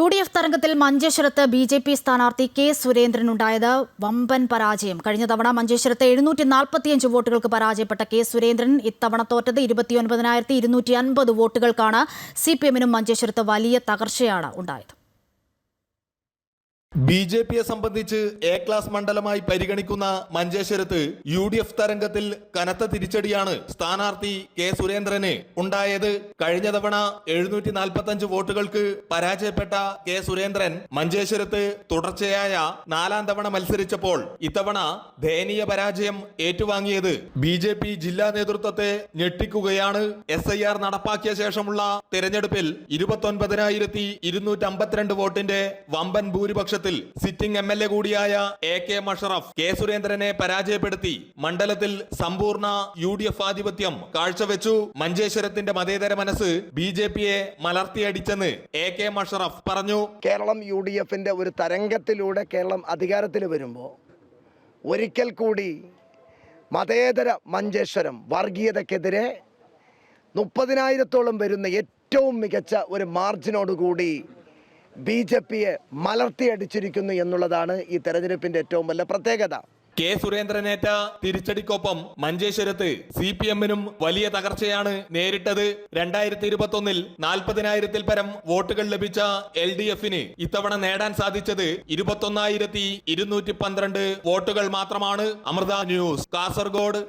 UDF തരംഗത്തിൽ മഞ്ചേശ്വരത്ത് BJP. സ്ഥാനാർത്ഥി കെ സുരേന്ദ്രനുണ്ടായത് വമ്പൻ പരാജയം. കഴിഞ്ഞ തവണ മഞ്ചേശ്വരത്ത് 745 വോട്ടുകൾക്ക് പരാജയപ്പെട്ട കെ സുരേന്ദ്രൻ ഇത്തവണ തോറ്റത് 29,250 വോട്ടുകൾക്കാണ്. CPM-നും മഞ്ചേശ്വരത്ത് വലിയ തകർച്ചയാണ് ഉണ്ടായത്. ബി.ജെ.പിയെ സംബന്ധിച്ച് എ ക്ലാസ് മണ്ഡലമായി പരിഗണിക്കുന്ന മഞ്ചേശ്വരത്ത് UDF തരംഗത്തിൽ കനത്ത തിരിച്ചടിയാണ് സ്ഥാനാർത്ഥി കെ സുരേന്ദ്രന് ഉണ്ടായത്. കഴിഞ്ഞ തവണ 745 വോട്ടുകൾക്ക് പരാജയപ്പെട്ട കെ സുരേന്ദ്രൻ മഞ്ചേശ്വരത്ത് തുടർച്ചയായ 4ാം തവണ മത്സരിച്ചപ്പോൾ ഇത്തവണ ദയനീയ പരാജയം ഏറ്റുവാങ്ങിയത് ബി.ജെ.പി. ജില്ലാ നേതൃത്വത്തെ ഞെട്ടിക്കുകയാണ്. SIR നടപ്പാക്കിയ ശേഷമുള്ള തെരഞ്ഞെടുപ്പിൽ 29,252 വോട്ടിന്റെ വമ്പൻ ഭൂരിപക്ഷ സിറ്റിംഗ് MLA കൂടിയായ AK മഷറഫ് കെ സുരേന്ദ്രനെ പരാജയപ്പെടുത്തി മണ്ഡലത്തിൽ സമ്പൂർണ്ണ UDF ആധിപത്യം കാഴ്ചവെച്ചു. മഞ്ചേശ്വരത്തിന്റെ മതേതര മനസ്സ് ബി.ജെ.പിയെ മലർത്തിയടിച്ചെന്ന് AK മഷറഫ് പറഞ്ഞു. കേരളം UDF-ന്റെ ഒരു തരംഗത്തിലൂടെ കേരളം അധികാരത്തിൽ വരുമ്പോൾ ഒരിക്കൽ കൂടി മതേതര മഞ്ചേശ്വരം വർഗീയതക്കെതിരെ 30,000-ഓളം വരുന്ന ഏറ്റവും മികച്ച ഒരു മാർജിനോടുകൂടി ബി.ജെ.പിയെ മലർത്തിയടിച്ചിരിക്കുന്നു എന്നുള്ളതാണ് ഈ തെരഞ്ഞെടുപ്പിന്റെ ഏറ്റവും വലിയ പ്രത്യേകത. കെ സുരേന്ദ്രനേറ്റ തിരിച്ചടിക്കൊപ്പം മഞ്ചേശ്വരത്ത് CPM-നും വലിയ തകർച്ചയാണ് നേരിട്ടത്. 2021-ൽ 40,000-ൽ പരം വോട്ടുകൾ ലഭിച്ച LDF-ന് ഇത്തവണ നേടാൻ സാധിച്ചത് 21,212 വോട്ടുകൾ മാത്രമാണ്. അമൃത ന്യൂസ്, കാസർഗോഡ്.